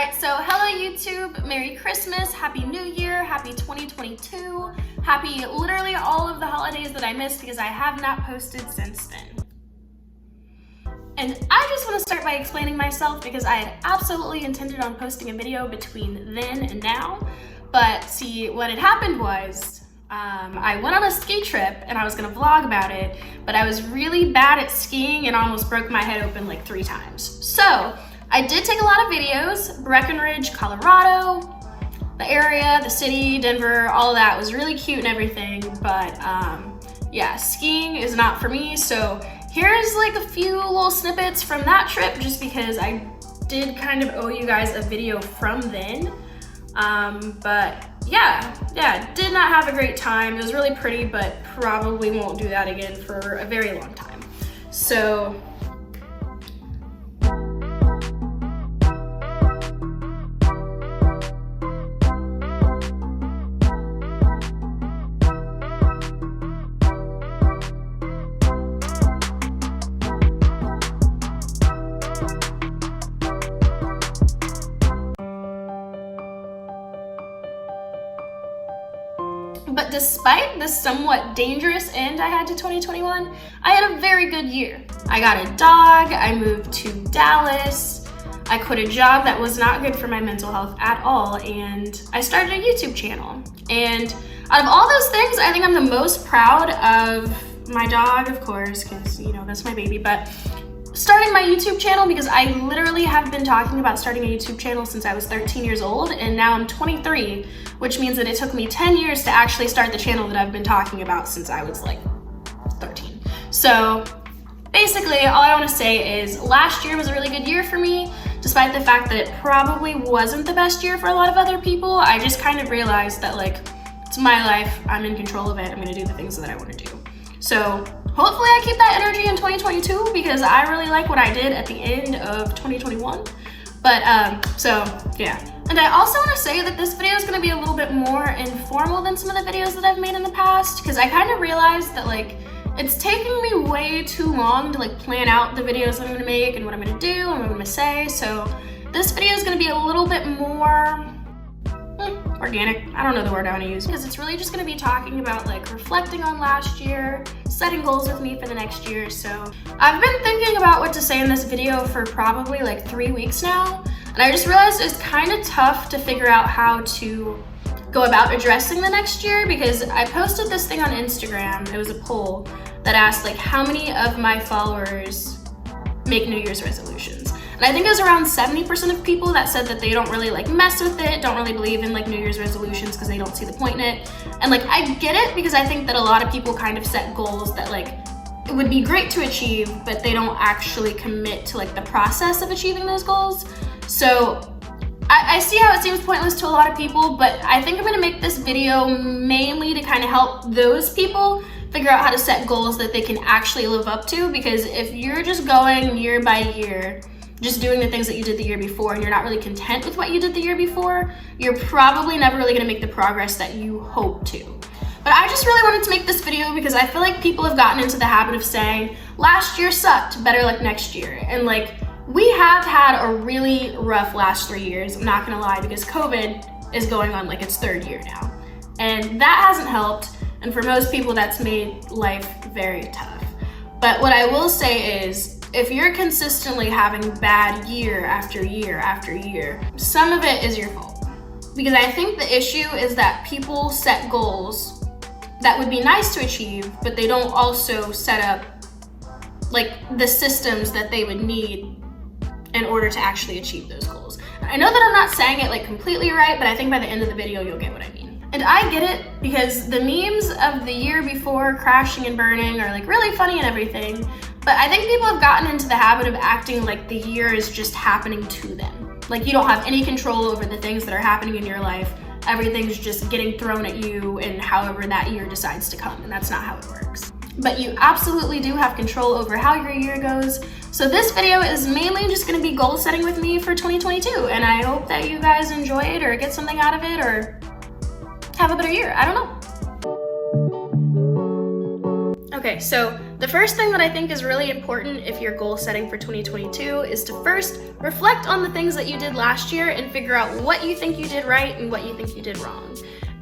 Alright, so hello YouTube, Merry Christmas, Happy New Year, Happy 2022, Happy literally all of the holidays that I missed because I have not posted since then. And I just want to start by explaining myself because I had absolutely intended on posting a video between then and now, but see, what had happened was I went on a ski trip and I was going to vlog about it, but I was really bad at skiing and almost broke my head open like 3 times. So I did take a lot of videos, Breckenridge, Colorado, the area, the city, Denver, all of that was really cute and everything, but yeah, skiing is not for me, so here's like a few little snippets from that trip just because I did kind of owe you guys a video from then, but yeah, did not have a great time. It was really pretty, but probably won't do that again for a very long time. So but despite the somewhat dangerous end I had to 2021, I had a very good year. I got a dog, I moved to Dallas, I quit a job that was not good for my mental health at all, and I started a YouTube channel. And out of all those things, I think I'm the most proud of my dog, of course, because, you know, that's my baby, but starting my YouTube channel because I literally have been talking about starting a YouTube channel since I was 13 years old, and now I'm 23, which means that it took me 10 years to actually start the channel that I've been talking about since I was like 13. So basically, all I want to say is last year was a really good year for me, despite the fact that it probably wasn't the best year for a lot of other people. I just kind of realized that, like, it's my life, I'm in control of it, I'm going to do the things that I want to do. So hopefully I keep that energy in 2022 because I really like what I did at the end of 2021. But so yeah. And I also want to say that this video is going to be a little bit more informal than some of the videos that I've made in the past, because I kind of realized that, like, it's taking me way too long to, like, plan out the videos that I'm going to make and what I'm going to do and what I'm going to say. So this video is going to be a little bit more organic. I don't know the word I want to use, because it's really just going to be talking about, like, reflecting on last year, setting goals with me for the next year. So I've been thinking about what to say in this video for probably like 3 weeks now, and I just realized it's kind of tough to figure out how to go about addressing the next year, because I posted this thing on Instagram. It was a poll that asked, like, how many of my followers make New Year's resolutions. And I think it was around 70% of people that said that they don't really, like, mess with it, don't really believe in, like, New Year's resolutions because they don't see the point in it. And, like, I get it, because I think that a lot of people kind of set goals that, like, it would be great to achieve, but they don't actually commit to, like, the process of achieving those goals. So I see how it seems pointless to a lot of people, but I think I'm gonna make this video mainly to kind of help those people figure out how to set goals that they can actually live up to, because if you're just going year by year, just doing the things that you did the year before, and you're not really content with what you did the year before, you're probably never really gonna make the progress that you hope to. But I just really wanted to make this video because I feel like people have gotten into the habit of saying, last year sucked, better luck next year. And, like, we have had a really rough last 3 years, I'm not gonna lie, because COVID is going on like its 3rd year now. And that hasn't helped, and for most people that's made life very tough. But what I will say is, if you're consistently having bad year after year after year, some of it is your fault. Because I think the issue is that people set goals that would be nice to achieve, but they don't also set up, like, the systems that they would need in order to actually achieve those goals. I know that I'm not saying it, like, completely right, but I think by the end of the video you'll get what I mean. And I get it, because the memes of the year before crashing and burning are, like, really funny and everything, but I think people have gotten into the habit of acting like the year is just happening to them. Like, you don't have any control over the things that are happening in your life. Everything's just getting thrown at you and however that year decides to come, and that's not how it works. But you absolutely do have control over how your year goes. So this video is mainly just gonna be goal setting with me for 2022, and I hope that you guys enjoy it or get something out of it or have a better year, I don't know. Okay, Okay, so the first thing that I think is really important if you're goal setting for 2022 is to first reflect on the things that you did last year and figure out what you think you did right and what you think you did wrong.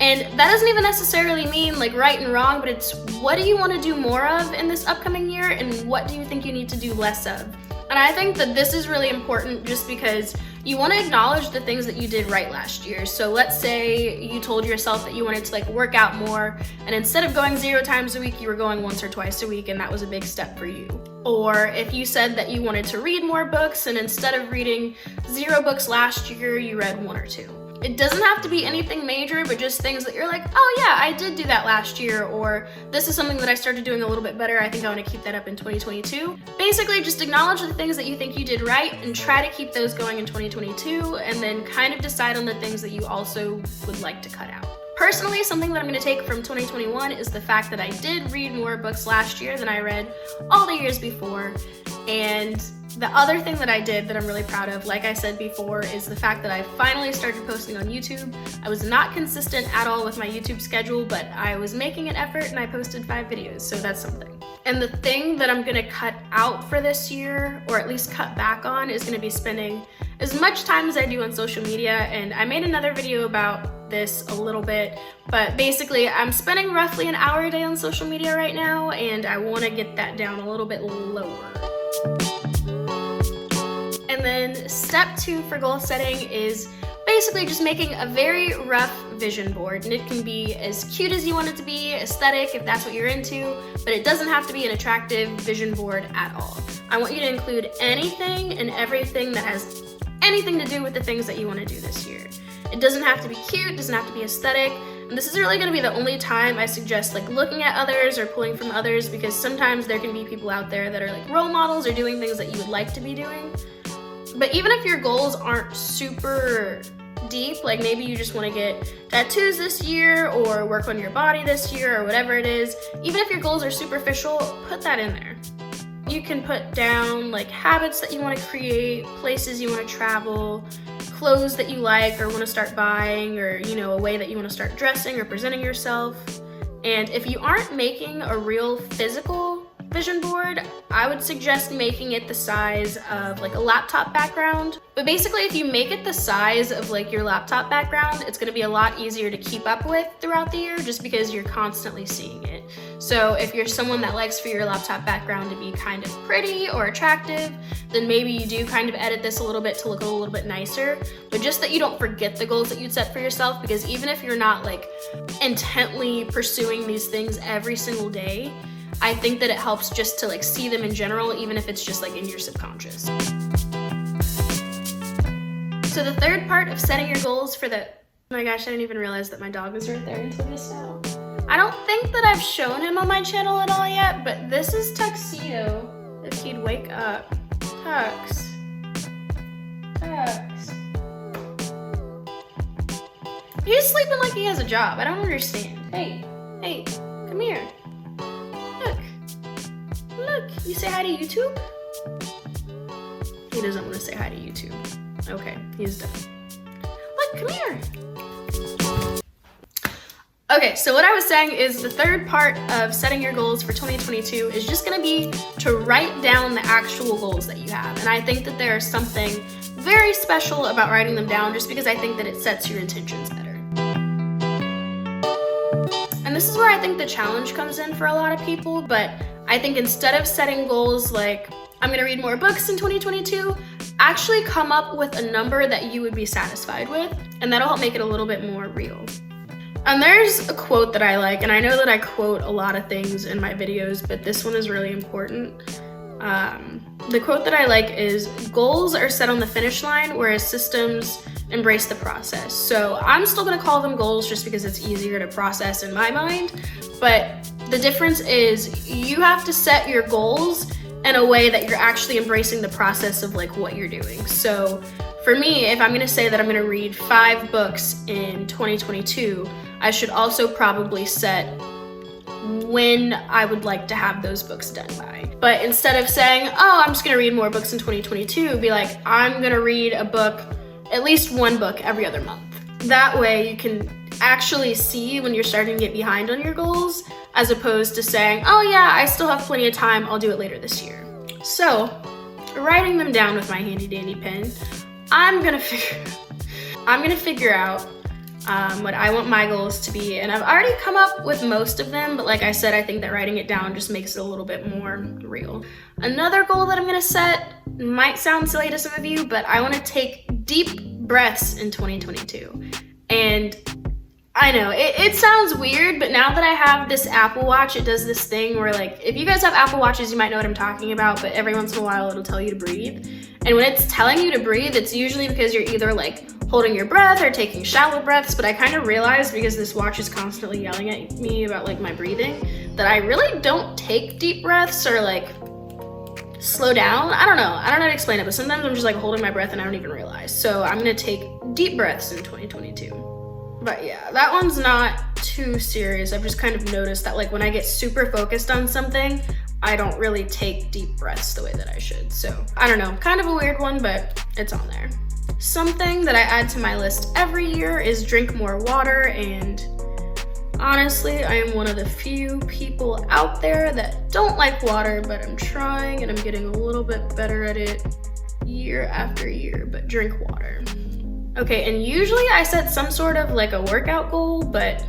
And that doesn't even necessarily mean like right and wrong, but it's what do you want to do more of in this upcoming year and what do you think you need to do less of? And I think that this is really important just because you want to acknowledge the things that you did right last year. So let's say you told yourself that you wanted to like work out more, and instead of going 0 times a week, you were going once or twice a week, and that was a big step for you. Or if you said that you wanted to read more books, and instead of reading 0 books last year, you read 1 or 2. It doesn't have to be anything major, but just things that you're like, oh yeah, I did do that last year, or this is something that I started doing a little bit better. I think I want to keep that up in 2022. Basically, just acknowledge the things that you think you did right and try to keep those going in 2022, and then kind of decide on the things that you also would like to cut out. Personally, something that I'm going to take from 2021 is the fact that I did read more books last year than I read all the years before. And the other thing that I did that I'm really proud of, like I said before, is the fact that I finally started posting on YouTube. I was not consistent at all with my YouTube schedule, but I was making an effort and I posted 5 videos, so that's something. And the thing that I'm gonna cut out for this year, or at least cut back on, is gonna be spending as much time as I do on social media. And I made another video about this a little bit, but basically I'm spending roughly an hour a day on social media right now, and I wanna get that down a little bit lower. And then step 2 for goal setting is basically just making a very rough vision board. And it can be as cute as you want it to be, aesthetic if that's what you're into, but it doesn't have to be an attractive vision board at all. I want you to include anything and everything that has anything to do with the things that you want to do this year. It doesn't have to be cute, it doesn't have to be aesthetic. And this is really going to be the only time I suggest like looking at others or pulling from others, because sometimes there can be people out there that are like role models or doing things that you would like to be doing. But even if your goals aren't super deep, like maybe you just want to get tattoos this year or work on your body this year or whatever it is, even if your goals are superficial, put that in there. You can put down like habits that you want to create, places you want to travel, clothes that you like or want to start buying, or a way that you want to start dressing or presenting yourself. And if you aren't making a real physical vision board, I would suggest making it the size of like a laptop background. But basically, if you make it the size of like your laptop background, it's going to be a lot easier to keep up with throughout the year just because you're constantly seeing it. So if you're someone that likes for your laptop background to be kind of pretty or attractive, then maybe you do kind of edit this a little bit to look a little bit nicer, but just that you don't forget the goals that you'd set for yourself, because even if you're not like intently pursuing these things every single day, I think that it helps just to like see them in general, even if it's just like in your subconscious. So the third part of setting your goals for the, oh my gosh, I didn't even realize that my dog was right there until just now. I don't think that I've shown him on my channel at all yet, but this is Tuxedo, if he'd wake up. Tux. He's sleeping like he has a job. I don't understand. Hey, come here. Look, you say hi to YouTube? He doesn't want to say hi to YouTube. Okay, he's done. Look, come here. Okay, so what I was saying is the third part of setting your goals for 2022 is just gonna be to write down the actual goals that you have. And I think that there's something very special about writing them down, just because I think that it sets your intentions better. And this is where I think the challenge comes in for a lot of people, but I think instead of setting goals like, I'm gonna read more books in 2022, actually come up with a number that you would be satisfied with, and that'll help make it a little bit more real. And there's a quote that I like, and I know that I quote a lot of things in my videos, but this one is really important. The quote that I like is, goals are set on the finish line, whereas systems embrace the process. So I'm still gonna call them goals just because it's easier to process in my mind, but the difference is you have to set your goals in a way that you're actually embracing the process of like what you're doing. So for me, if I'm gonna say that I'm gonna read 5 books in 2022, I should also probably set when I would like to have those books done by. But instead of saying, oh, I'm just gonna read more books in 2022, be like, I'm gonna read a book, at least 1 book every other month. That way you can actually see when you're starting to get behind on your goals as opposed to saying, oh yeah, I still have plenty of time, I'll do it later this year. So, writing them down with my handy dandy pen, I'm gonna figure out what I want my goals to be, and I've already come up with most of them, but like I said, I think that writing it down just makes it a little bit more real. Another goal that I'm gonna set might sound silly to some of you, but I wanna take deep breaths in 2022. And I know, it sounds weird, but now that I have this Apple Watch, it does this thing where, like, if you guys have Apple Watches, you might know what I'm talking about, but every once in a while it'll tell you to breathe. And when it's telling you to breathe, it's usually because you're either like holding your breath or taking shallow breaths, but I kind of realized, because this watch is constantly yelling at me about like my breathing, that I really don't take deep breaths or like slow down. I don't know how to explain it, but sometimes I'm just like holding my breath and I don't even realize. So I'm gonna take deep breaths in 2022. But yeah, that one's not too serious. I've just kind of noticed that like when I get super focused on something, I don't really take deep breaths the way that I should. So I don't know, kind of a weird one, but it's on there. Something that I add to my list every year is drink more water, and honestly, I am one of the few people out there that don't like water, but I'm trying and I'm getting a little bit better at it year after year, but drink water. Okay, and usually I set some sort of like a workout goal, but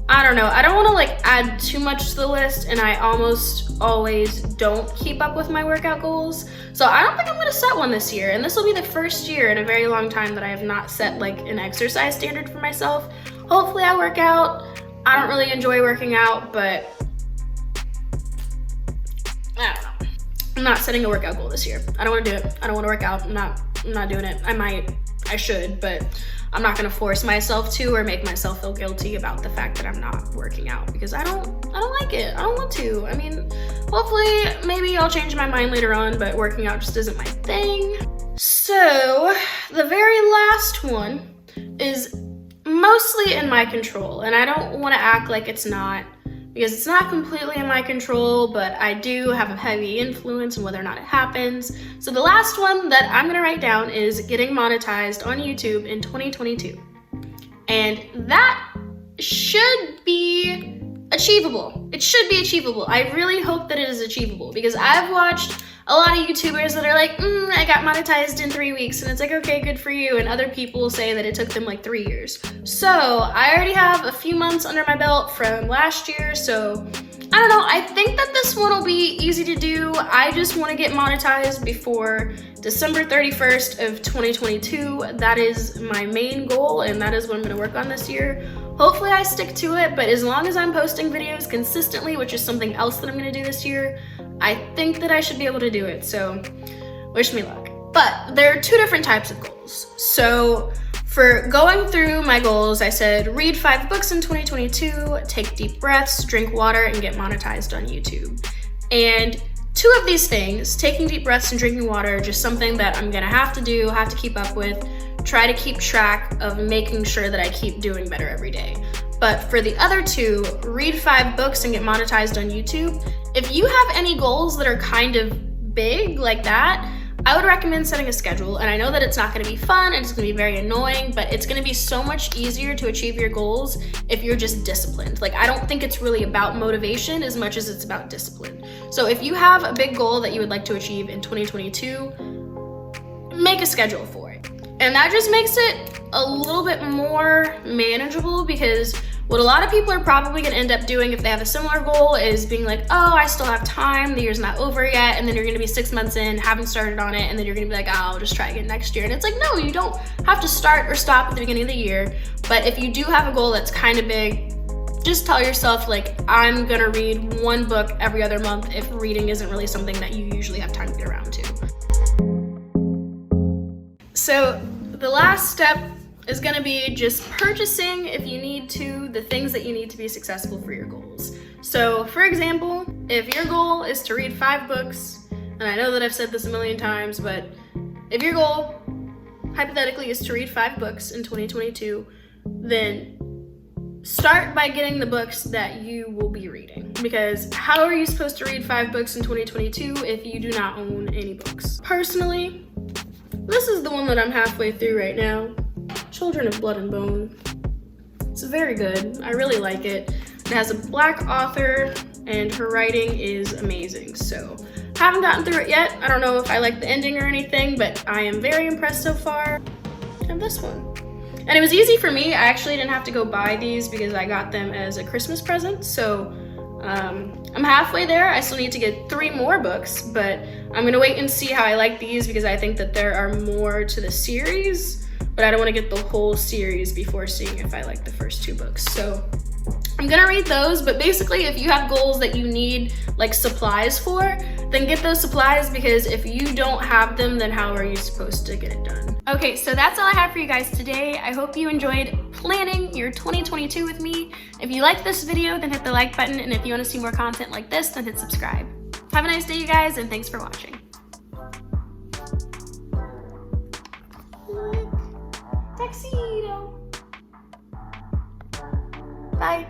I don't know. I don't want to like add too much to the list, and I almost always don't keep up with my workout goals. So I don't think I'm going to set one this year, and this will be the first year in a very long time that I have not set like an exercise standard for myself. Hopefully I work out. I don't really enjoy working out, but I don't know. I'm not setting a workout goal this year. I don't want to do it. I don't want to work out. I'm not doing it. I should, but I'm not gonna force myself to or make myself feel guilty about the fact that I'm not working out, because I don't like it. I don't want to. I mean, hopefully maybe I'll change my mind later on, but working out just isn't my thing. So the very last one is mostly in my control, and I don't want to act like it's not, because it's not completely in my control, but I do have a heavy influence on whether or not it happens. So the last one that I'm gonna write down is getting monetized on YouTube in 2022. And that should be achievable. It should be achievable. I really hope that it is achievable, because I've watched a lot of YouTubers that are like, I got monetized in 3 weeks, and it's like, okay, good for you. And other people say that it took them like 3 years. So I already have a few months under my belt from last year, so I don't know. I think that this one will be easy to do. I just want to get monetized before December 31st of 2022. That is my main goal, and that is what I'm going to work on this year. Hopefully I stick to it, but as long as I'm posting videos consistently, which is something else that I'm going to do this year, I think that I should be able to do it, so wish me luck. But there are two different types of goals. So for going through my goals, I said read 5 books in 2022, take deep breaths, drink water, and get monetized on YouTube. And 2 of these things, taking deep breaths and drinking water, are just something that I'm gonna have to do, have to keep up with, try to keep track of making sure that I keep doing better every day. But for the other 2, read 5 books and get monetized on YouTube, if you have any goals that are kind of big like that, I would recommend setting a schedule. And I know that it's not gonna be fun and it's gonna be very annoying, but it's gonna be so much easier to achieve your goals if you're just disciplined. Like, I don't think it's really about motivation as much as it's about discipline. So if you have a big goal that you would like to achieve in 2022, make a schedule for it. And that just makes it a little bit more manageable, because what a lot of people are probably gonna end up doing if they have a similar goal is being like, oh, I still have time, the year's not over yet, and then you're gonna be 6 months in, haven't started on it, and then you're gonna be like, oh, I'll just try again next year. And it's like, no, you don't have to start or stop at the beginning of the year. But if you do have a goal that's kind of big, just tell yourself, like, I'm gonna read 1 book every other month if reading isn't really something that you usually have time to get around to. So the last step is gonna be just purchasing, if you need to, the things that you need to be successful for your goals. So for example, if your goal is to read 5 books, and I know that I've said this a million times, but if your goal hypothetically is to read 5 books in 2022, then start by getting the books that you will be reading. Because how are you supposed to read 5 books in 2022 if you do not own any books? Personally, this is the one that I'm halfway through right now. Children of Blood and Bone. It's very good. I really like it. It has a black author and her writing is amazing. So haven't gotten through it yet. I don't know if I like the ending or anything, but I am very impressed so far. And this one. And it was easy for me. I actually didn't have to go buy these because I got them as a Christmas present. So I'm halfway there. I still need to get 3 more books, but I'm gonna wait and see how I like these because I think that there are more to the series, but I don't want to get the whole series before seeing if I like the first 2 books. So I'm gonna read those, but basically if you have goals that you need like supplies for, then get those supplies, because if you don't have them, then how are you supposed to get it done? Okay, so that's all I have for you guys today. I hope you enjoyed planning your 2022 with me. If you like this video, then hit the like button, and if you want to see more content like this, then hit subscribe. Have a nice day, you guys, and thanks for watching. Tuxedo. Bye.